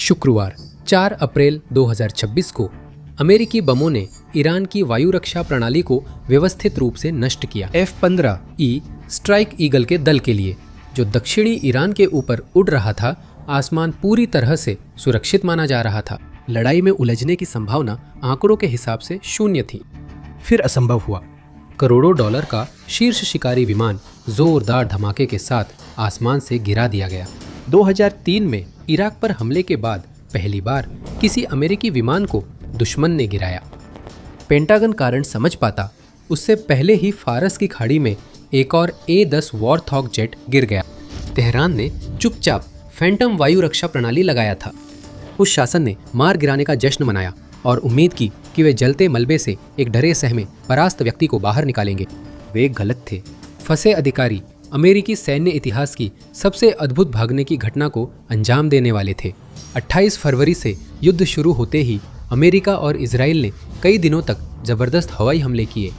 शुक्रवार 4 अप्रैल 2026 को अमेरिकी बमों ने ईरान की वायु रक्षा प्रणाली को व्यवस्थित रूप से नष्ट किया। F-15E स्ट्राइक ईगल के दल के लिए, जो दक्षिणी ईरान के ऊपर उड़ रहा था, आसमान पूरी तरह से सुरक्षित माना जा रहा था। लड़ाई में उलझने की संभावना आंकड़ों के हिसाब से शून्य थी। फिर असंभव हुआ। करोड़ों डॉलर का शीर्ष शिकारी विमान जोरदार धमाके के साथ आसमान से गिरा दिया गया। 2003 में इराक पर हमले के बाद पहली बार किसी अमेरिकी विमान को दुश्मन ने गिराया। पेंटागन कारण समझ पाता उससे पहले ही फारस की खाड़ी में एक और A-10 वॉरथॉग जेट गिर गया। तेहरान ने चुपचाप फैंटम वायु रक्षा प्रणाली लगाया था। उस शासन ने मार गिराने का जश्न मनाया और उम्मीद की कि वे जलते मलबे से एक डरे सहमे परास्त व्यक्ति को बाहर निकालेंगे। वे गलत थे। फंसे अधिकारी अमेरिकी सैन्य इतिहास की सबसे अद्भुत भागने की घटना को अंजाम देने वाले थे। 28 फरवरी से युद्ध शुरू होते ही अमेरिका और इजराइल ने कई दिनों तक जबरदस्त हवाई हमले किए।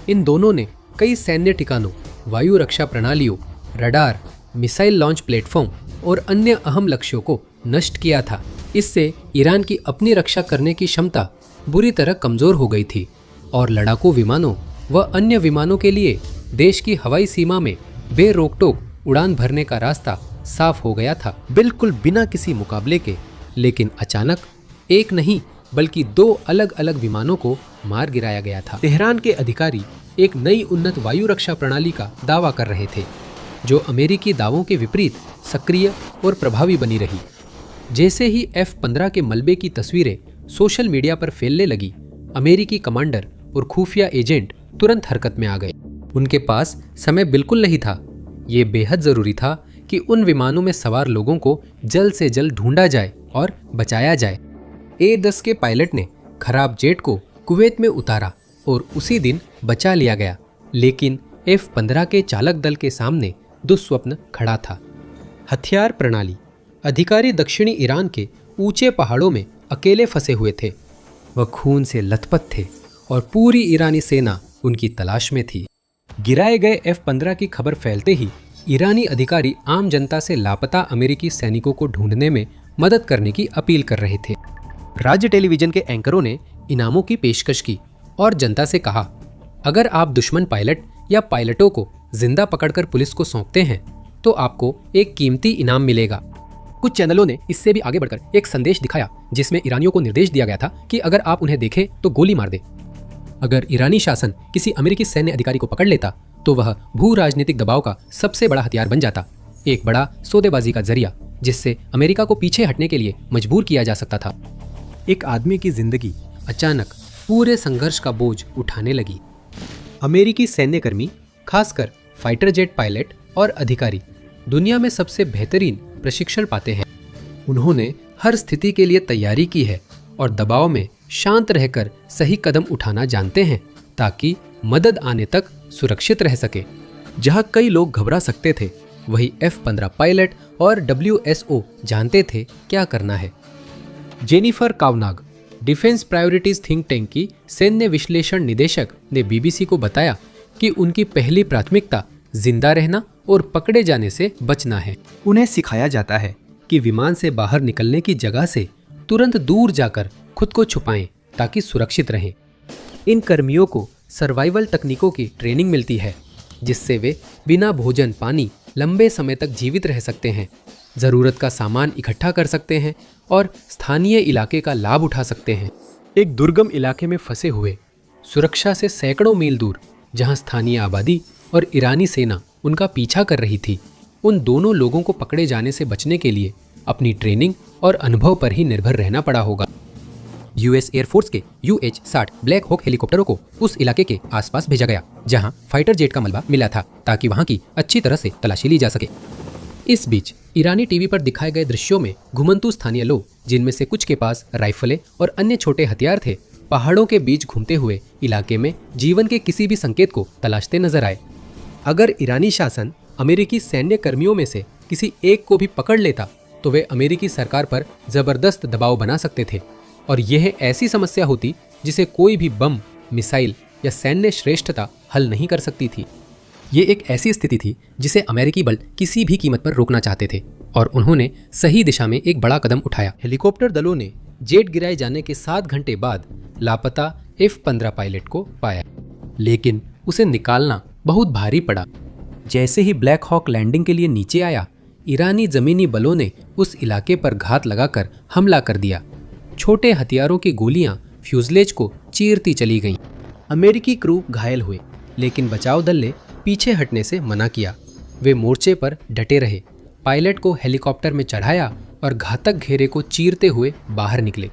इन दोनों ने कई सैन्य ठिकानों, वायु रक्षा प्रणालियों, रडार, मिसाइल लॉन्च प्लेटफॉर्म और अन्य अहम लक्ष्यों को नष्ट किया था। इससे ईरान की अपनी रक्षा करने की क्षमता बुरी तरह कमजोर हो गई थी और लड़ाकू विमानों व अन्य विमानों के लिए देश की हवाई सीमा में बेरोक-टोक उड़ान भरने का रास्ता साफ हो गया था, बिल्कुल बिना किसी मुकाबले के। लेकिन अचानक एक नहीं बल्कि 2 अलग अलग विमानों को मार गिराया गया था। तेहरान के अधिकारी एक नई उन्नत वायु रक्षा प्रणाली का दावा कर रहे थे, जो अमेरिकी दावों के विपरीत सक्रिय और प्रभावी बनी रही। जैसे ही F-15 के मलबे की तस्वीरें सोशल मीडिया पर फैलने लगी, अमेरिकी कमांडर और खुफिया एजेंट तुरंत हरकत में आ गए। उनके पास समय बिल्कुल नहीं था। ये बेहद जरूरी था कि उन विमानों में सवार लोगों को जल्द से जल्द ढूंढा जाए और बचाया जाए। A-10 के पायलट ने खराब जेट को कुवैत में उतारा और उसी दिन बचा लिया गया। लेकिन F-15 के चालक दल के सामने दुस्वप्न खड़ा था। हथियार प्रणाली। अधिकारी दक्षिणी ईरान के ऊंचे पहाड़ों में अकेले फंसे हुए थे। वह खून से लथपथ थे और पूरी ईरानी सेना उनकी तलाश में थी। गिराए गए F-15 की खबर फैलते ही ईरानी अधिकारी आम जनता से लापता अमेरिकी सैनिकों को ढूंढने में मदद करने की अपील कर रहे थे। राज्य टेलीविजन के एंकरों ने इनामों की पेशकश की और जनता से कहा, अगर आप दुश्मन पायलट या पायलटों को जिंदा पकड़कर पुलिस को सौंपते हैं तो आपको एक कीमती इनाम मिलेगा। कुछ चैनलों ने इससे भी आगे बढ़कर एक संदेश दिखाया जिसमें ईरानियों को निर्देश दिया गया था कि अगर आप उन्हें देखें तो गोली मार दें। अगर ईरानी शासन किसी अमेरिकी सैन्य अधिकारी को पकड़ लेता तो वह भू राजनीतिक दबाव का सबसे बड़ा हथियार बन जाता, एक बड़ा सौदेबाजी का जरिया जिससे अमेरिका को पीछे हटने के लिए मजबूर किया जा सकता था। एक आदमी की जिंदगी अचानक पूरे संघर्ष का बोझ उठाने लगी। अमेरिकी सैन्यकर्मी, खासकर फाइटर जेट पायलट और अधिकारी, दुनिया में सबसे बेहतरीन प्रशिक्षण पाते हैं। उन्होंने हर स्थिति के लिए तैयारी की है और दबाव में शांत रहकर सही कदम उठाना जानते हैं ताकि मदद आने तक सुरक्षित रह सके। जहां कई लोग घबरा सकते थे, वही F-15 पायलट और WSO जानते थे क्या करना है। Jennifer Kavanagh, defence priorities think tank की सैन्य विश्लेषण निदेशक, ने BBC को बताया कि उनकी पहली प्राथमिकता जिंदा रहना और पकड़े जाने से बचना है। उन्हें सिखाया जाता है कि विमान से बाहर निकलने की जगह से तुरंत दूर जाकर खुद को छुपाएं ताकि सुरक्षित रहें। इन कर्मियों को सर्वाइवल तकनीकों की ट्रेनिंग मिलती है जिससे वे बिना भोजन पानी लंबे समय तक जीवित रह सकते हैं, ज़रूरत का सामान इकट्ठा कर सकते हैं और स्थानीय इलाके का लाभ उठा सकते हैं। एक दुर्गम इलाके में फंसे हुए, सुरक्षा से सैकड़ों मील दूर, जहां स्थानीय आबादी और ईरानी सेना उनका पीछा कर रही थी, उन दोनों लोगों को पकड़े जाने से बचने के लिए अपनी ट्रेनिंग और अनुभव पर ही निर्भर रहना पड़ा होगा। US एयरफोर्स के UH-60 ब्लैक हॉक हेलीकॉप्टरों को उस इलाके के आसपास भेजा गया जहां फाइटर जेट का मलबा मिला था ताकि वहां की अच्छी तरह से तलाशी ली जा सके। इस बीच ईरानी टीवी पर दिखाए गए दृश्यों में घुमंतू स्थानीय लोग, जिनमें से कुछ के पास राइफलें और अन्य छोटे हथियार थे, पहाड़ों के बीच घूमते हुए इलाके में जीवन के किसी भी संकेत को तलाशते नजर आए। अगर ईरानी शासन अमेरिकी सैन्य कर्मियों में से किसी एक को भी पकड़ लेता तो वे अमेरिकी सरकार पर जबरदस्त दबाव बना सकते थे और यह ऐसी समस्या होती जिसे कोई भी बम, मिसाइल या सैन्य श्रेष्ठता हल नहीं कर सकती थी। ये एक ऐसी स्थिति थी जिसे अमेरिकी बल किसी भी कीमत पर रोकना चाहते थे और उन्होंने सही दिशा में एक बड़ा कदम उठाया। हेलीकॉप्टर दलों ने जेट गिराए जाने के 7 घंटे बाद लापता F-15 पायलट को पाया, लेकिन उसे निकालना बहुत भारी पड़ा। जैसे ही ब्लैक हॉक लैंडिंग के लिए नीचे आया, ईरानी जमीनी बलों ने उस इलाके पर घात लगाकर हमला कर दिया। छोटे हथियारों की गोलियां फ्यूजलेज को चीरती चली गईं। अमेरिकी क्रू घायल हुए, लेकिन बचाव दल ने पीछे हटने से मना किया। वे मोर्चे पर डटे रहे, पायलट को हेलीकॉप्टर में चढ़ाया और घातक घेरे को चीरते हुए बाहर निकले।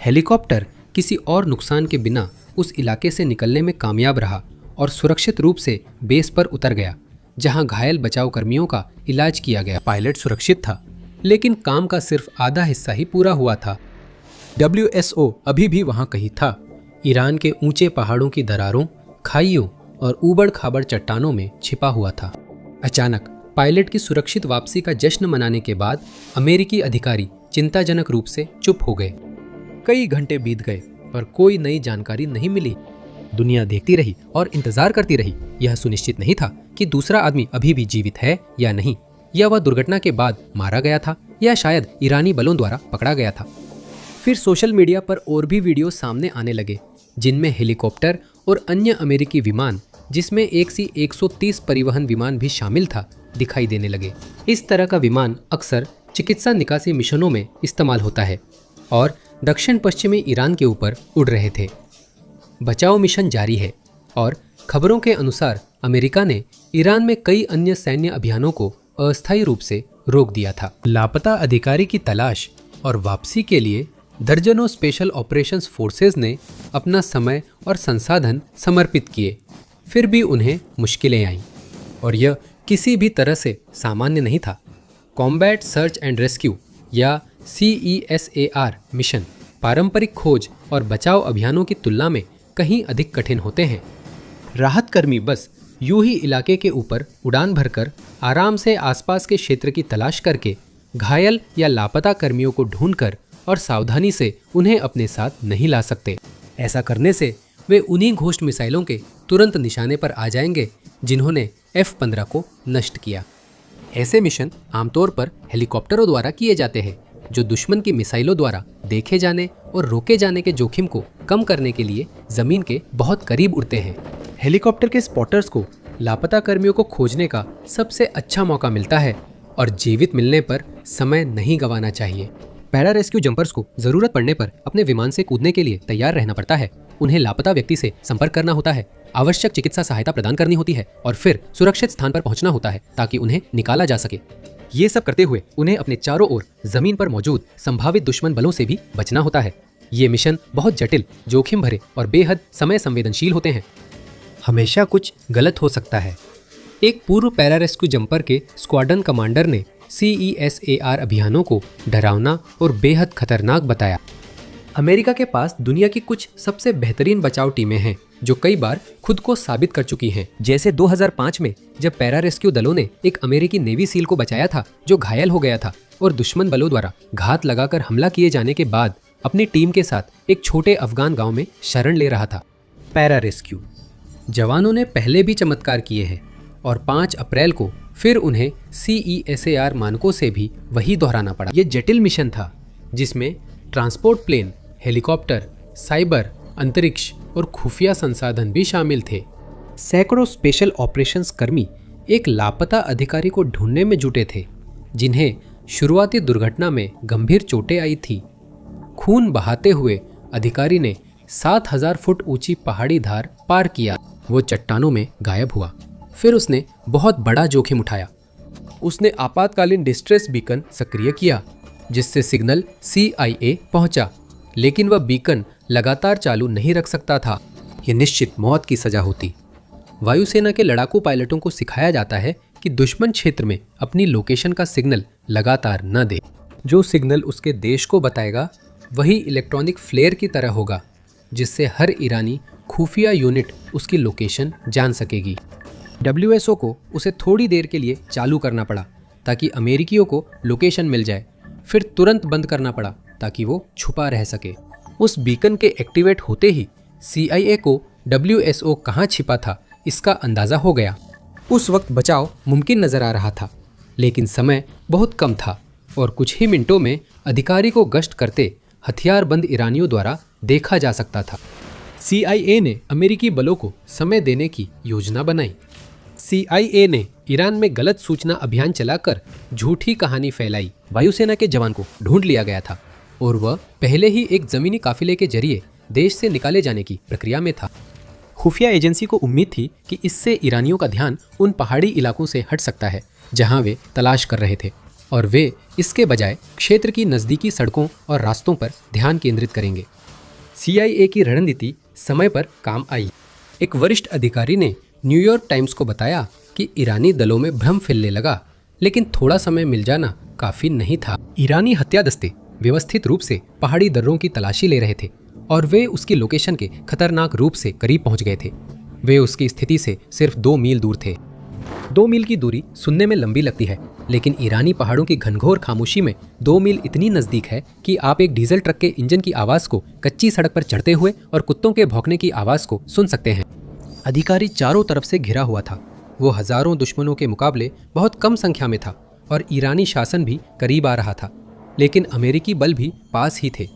हेलीकॉप्टर किसी और नुकसान के बिना उस इलाके से निकलने में कामयाब रहा और सुरक्षित रूप से बेस पर उतर गया, जहां घायल बचाव कर्मियों का इलाज किया गया। पायलट सुरक्षित था, लेकिन काम का सिर्फ आधा हिस्सा ही पूरा हुआ था। WSO अभी भी वहां कहीं था, ईरान के ऊंचे पहाड़ों की दरारों, खाइयों और ऊबड़ खाबड़ चट्टानों में छिपा हुआ था। अचानक पायलट की सुरक्षित वापसी का जश्न मनाने के बाद अमेरिकी अधिकारी चिंताजनक रूप से चुप हो गए। कई घंटे बीत गए पर कोई नई जानकारी नहीं मिली। दुनिया देखती रही और इंतजार करती रही। यह सुनिश्चित नहीं था कि दूसरा आदमी अभी भी जीवित है या नहीं, या वह दुर्घटना के बाद मारा गया था या शायद ईरानी बलों द्वारा पकड़ा गया था। फिर सोशल मीडिया पर और भी वीडियो सामने आने लगे, जिनमें हेलीकॉप्टर और अन्य अमेरिकी विमान, जिसमें एक सी 130 परिवहन विमान भी शामिल था, दिखाई देने लगे। इस तरह का विमान अक्सर चिकित्सा निकासी मिशनों में इस्तेमाल होता है और दक्षिण पश्चिमी ईरान के ऊपर उड़ रहे थे। बचाव मिशन जारी है और खबरों के अनुसार अमेरिका ने ईरान में कई अन्य सैन्य अभियानों को अस्थायी रूप से रोक दिया था। लापता अधिकारी की तलाश और वापसी के लिए दर्जनों स्पेशल ऑपरेशंस फोर्सेस ने अपना समय और संसाधन समर्पित किए। फिर भी उन्हें मुश्किलें आईं और यह किसी भी तरह से सामान्य नहीं था। कॉम्बैट सर्च एंड रेस्क्यू या CESAR मिशन पारंपरिक खोज और बचाव अभियानों की तुलना में कहीं अधिक कठिन होते हैं। राहत कर्मी बस यूं ही इलाके के ऊपर उड़ान भरकर आराम से आसपास के क्षेत्र की तलाश करके घायल या लापता कर्मियों को ढूंढकर और सावधानी से उन्हें अपने साथ नहीं ला सकते। ऐसा करने से वे उन्हीं घोस्ट मिसाइलों के तुरंत निशाने पर आ जाएंगे जिन्होंने F-15 को नष्ट किया। ऐसे मिशन आमतौर पर हेलीकॉप्टरों द्वारा किए जाते हैं, जो दुश्मन की मिसाइलों द्वारा देखे जाने और रोके जाने के जोखिम को कम करने के लिए जमीन के बहुत करीब उड़ते हैं। हेलीकॉप्टर के स्पॉटर्स को लापता कर्मियों को खोजने का सबसे अच्छा मौका मिलता है और जीवित मिलने पर समय नहीं गंवाना चाहिए। पैरा रेस्क्यू जंपर्स को जरूरत पड़ने पर अपने विमान से कूदने के लिए तैयार रहना पड़ता है। उन्हें लापता व्यक्ति से संपर्क करना होता है, आवश्यक चिकित्सा सहायता प्रदान करनी होती है और फिर सुरक्षित स्थान पर पहुंचना होता है ताकि उन्हें निकाला जा सके। ये सब करते हुए उन्हें अपने चारों ओर जमीन पर मौजूद संभावित दुश्मन बलों से भी बचना होता है। ये मिशन बहुत जटिल, जोखिम भरे और बेहद समय संवेदनशील होते हैं। हमेशा कुछ गलत हो सकता है। एक पूर्व पैरा रेस्क्यू जंपर के स्क्वाड्रन कमांडर ने CESAR अभियानों को डरावना और बेहद खतरनाक बताया। अमेरिका के पास दुनिया की कुछ सबसे बेहतरीन बचाव टीमें हैं जो कई बार खुद को साबित कर चुकी हैं। जैसे 2005 में जब पैरा रेस्क्यू दलों ने एक अमेरिकी नेवी सील को बचाया था जो घायल हो गया था और दुश्मन बलों द्वारा घात लगाकर हमला किए जाने के बाद अपनी टीम के साथ एक छोटे अफगान गांव में शरण ले रहा था। पैरा रेस्क्यू जवानों ने पहले भी चमत्कार किए हैं और 5 अप्रैल को फिर उन्हें CESAR मानकों से भी वही दोहराना पड़ा। ये जटिल मिशन था जिसमें ट्रांसपोर्ट प्लेन, हेलीकॉप्टर, साइबर, अंतरिक्ष और खुफिया संसाधन भी शामिल थे। सैकड़ों स्पेशल ऑपरेशंस कर्मी एक लापता अधिकारी को ढूंढने में जुटे थे जिन्हें शुरुआती दुर्घटना में गंभीर चोटें आई थी। खून बहाते हुए अधिकारी ने 7000 फुट ऊंची पहाड़ी धार पार किया। वो चट्टानों में गायब हुआ। फिर उसने बहुत बड़ा जोखिम उठाया। उसने आपातकालीन डिस्ट्रेस बीकन सक्रिय किया जिससे सिग्नल CIA पहुंचा, लेकिन वह बीकन लगातार चालू नहीं रख सकता था। यह निश्चित मौत की सजा होती। वायुसेना के लड़ाकू पायलटों को सिखाया जाता है कि दुश्मन क्षेत्र में अपनी लोकेशन का सिग्नल लगातार न दे। जो सिग्नल उसके देश को बताएगा वही इलेक्ट्रॉनिक फ्लेयर की तरह होगा, जिससे हर ईरानी खुफिया यूनिट उसकी लोकेशन जान सकेगी। WSO को उसे थोड़ी देर के लिए चालू करना पड़ा ताकि अमेरिकियों को लोकेशन मिल जाए, फिर तुरंत बंद करना पड़ा ताकि वो छुपा रह सके। उस बीकन के एक्टिवेट होते ही CIA को WSO कहाँ छिपा था इसका अंदाज़ा हो गया। उस वक्त बचाव मुमकिन नज़र आ रहा था। लेकिन समय बहुत कम था और कुछ ही मिनटों में अधिकारी को गश्त करते हथियारबंद ईरानियों द्वारा देखा जा सकता था। CIA ने अमेरिकी बलों को समय देने की योजना बनाई। CIA ने ईरान में गलत सूचना अभियान चलाकर झूठी कहानी फैलाई। वायुसेना के जवान को ढूंढ लिया गया था और वह पहले ही एक जमीनी काफिले के जरिए देश से निकाले जाने की प्रक्रिया में था। खुफिया एजेंसी को उम्मीद थी कि इससे ईरानियों का ध्यान उन पहाड़ी इलाकों से हट सकता है जहां वे तलाश कर रहे थे और वे इसके बजाय क्षेत्र की नज़दीकी सड़कों और रास्तों पर ध्यान केंद्रित करेंगे। CIA की रणनीति समय पर काम आई। एक वरिष्ठ अधिकारी ने न्यूयॉर्क टाइम्स को बताया कि ईरानी दलों में भ्रम फैलने लगा, लेकिन थोड़ा समय मिल जाना काफी नहीं था। ईरानी हत्या दस्ते व्यवस्थित रूप से पहाड़ी दर्रों की तलाशी ले रहे थे और वे उसकी लोकेशन के खतरनाक रूप से करीब पहुंच गए थे। वे उसकी स्थिति से सिर्फ 2 मील दूर थे। 2 मील की दूरी सुनने में लंबी लगती है, लेकिन ईरानी पहाड़ों की घनघोर खामोशी में 2 मील इतनी नजदीक है कि आप एक डीजल ट्रक के इंजन की आवाज को कच्ची सड़क पर चढ़ते हुए और कुत्तों के भौंकने की आवाज को सुन सकते हैं। अधिकारी चारों तरफ से घिरा हुआ था। वो हजारों दुश्मनों के मुकाबले बहुत कम संख्या में था और ईरानी शासन भी करीब आ रहा था, लेकिन अमेरिकी बल भी पास ही थे।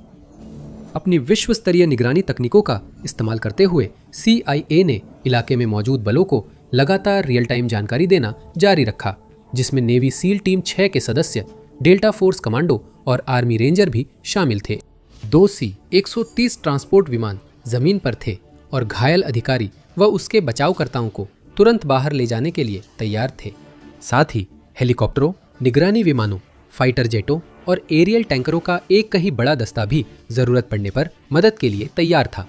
अपनी विश्व स्तरीय निगरानी तकनीकों का इस्तेमाल करते हुए CIA ने इलाके में मौजूद बलों को लगातार रियल टाइम जानकारी देना जारी रखा, जिसमें नेवी सील टीम 6 के सदस्य, डेल्टा फोर्स कमांडो और आर्मी रेंजर भी शामिल थे। 2 C-130 ट्रांसपोर्ट विमान जमीन पर थे और घायल अधिकारी व उसके बचावकर्ताओं को तुरंत बाहर ले जाने के लिए तैयार थे। साथ ही हेलीकॉप्टरों, निगरानी विमानों, फाइटर जेटों और एरियल टैंकरों का एक कहीं बड़ा दस्ता भी जरूरत पड़ने पर मदद के लिए तैयार था।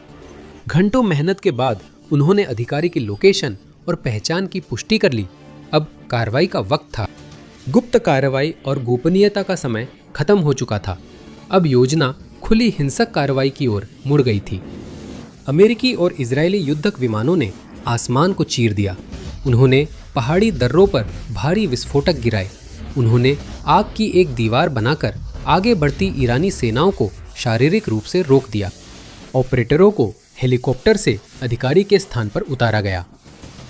घंटों मेहनत के बाद उन्होंने अधिकारी की लोकेशन और पहचान की पुष्टि कर ली। अब कार्रवाई का वक्त था। गुप्त कार्रवाई और गोपनीयता का समय खत्म हो चुका था। अब योजना खुली हिंसक कार्रवाई की ओर मुड़ गई थी। अमेरिकी और इजरायली युद्धक विमानों ने आसमान को चीर दिया। उन्होंने पहाड़ी दर्रों पर भारी विस्फोटक गिराए। उन्होंने आग की एक दीवार बनाकर आगे बढ़ती ईरानी सेनाओं को शारीरिक रूप से रोक दिया। ऑपरेटरों को हेलीकॉप्टर से अधिकारी के स्थान पर उतारा गया।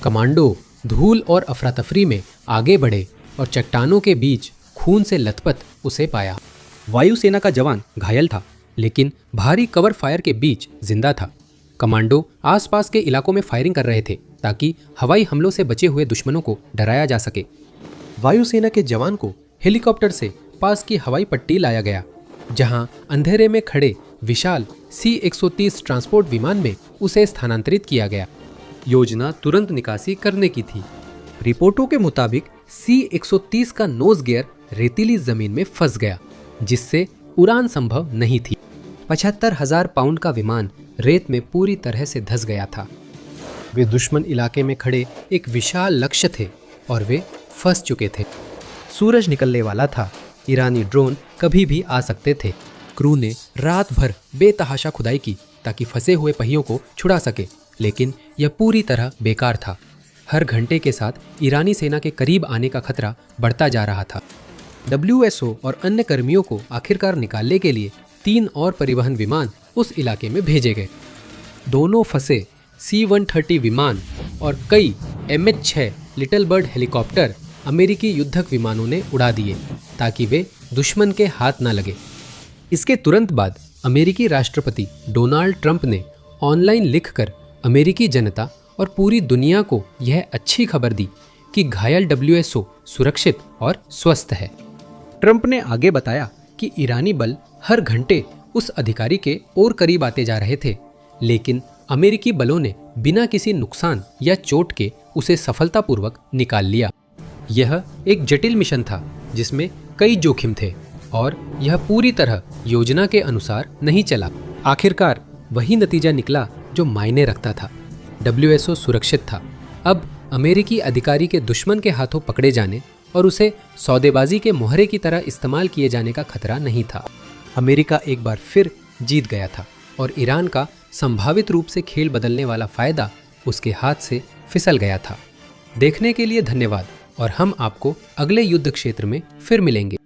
कमांडो धूल और अफरा तफरी में आगे बढ़े और चट्टानों के बीच खून से लथपथ उसे पाया। वायुसेना का जवान घायल था, लेकिन भारी कवर फायर के बीच जिंदा था। कमांडो आसपास के इलाकों में फायरिंग कर रहे थे ताकि हवाई हमलों से बचे हुए दुश्मनों को डराया जा सके। वायुसेना के जवान को हेलीकॉप्टर से पास की हवाई पट्टी लाया गया, जहां अंधेरे में खड़े विशाल C-130 ट्रांसपोर्ट विमान में उसे स्थानांतरित किया गया। योजना तुरंत निकासी करने की थी। रिपोर्टों के मुताबिक C-130 का नोज गियर रेतीली जमीन में फंस गया, जिससे उड़ान संभव नहीं थी। 75,000 पाउंड का विमान रेत में पूरी तरह से धंस गया था। वे दुश्मन इलाके में खड़े एक विशाल लक्ष्य थे और वे फंस चुके थे। सूरज निकलने वाला था। ईरानी ड्रोन कभी भी आ सकते थे। क्रू ने रात भर बेतहाशा खुदाई की ताकि फंसे हुए पहियों को छुड़ा सके, लेकिन यह पूरी तरह बेकार था। हर घंटे के साथ ईरानी सेना के करीब आने का खतरा बढ़ता जा रहा था। WSO और अन्य कर्मियों को आखिरकार निकालने के लिए 3 और परिवहन विमान उस इलाके में भेजे गए। दोनों फंसे C-130 विमान और कई MH-6 लिटिल बर्ड हेलीकॉप्टर अमेरिकी युद्धक विमानों ने उड़ा दिए ताकि वे दुश्मन के हाथ न लगे। इसके तुरंत बाद अमेरिकी राष्ट्रपति डोनाल्ड ट्रंप ने ऑनलाइन लिखकर अमेरिकी जनता और पूरी दुनिया को यह अच्छी खबर दी कि घायल WSO सुरक्षित और स्वस्थ है। ट्रंप ने आगे बताया कि ईरानी बल हर घंटे उस अधिकारी के और करीब आते जा रहे थे, लेकिन अमेरिकी बलों ने बिना किसी नुकसान या चोट के उसे सफलतापूर्वक निकाल लिया। यह एक जटिल मिशन था जिसमें कई जोखिम थे और यह पूरी तरह योजना के अनुसार नहीं चला। आखिरकार वही नतीजा निकला जो मायने रखता था। WSO सुरक्षित था। अब अमेरिकी अधिकारी के दुश्मन के हाथों पकड़े जाने और उसे सौदेबाजी के मोहरे की तरह इस्तेमाल किए जाने का खतरा नहीं था। अमेरिका एक बार फिर जीत गया था और ईरान का संभावित रूप से खेल बदलने वाला फायदा उसके हाथ से फिसल गया था। देखने के लिए धन्यवाद और हम आपको अगले युद्ध क्षेत्र में फिर मिलेंगे।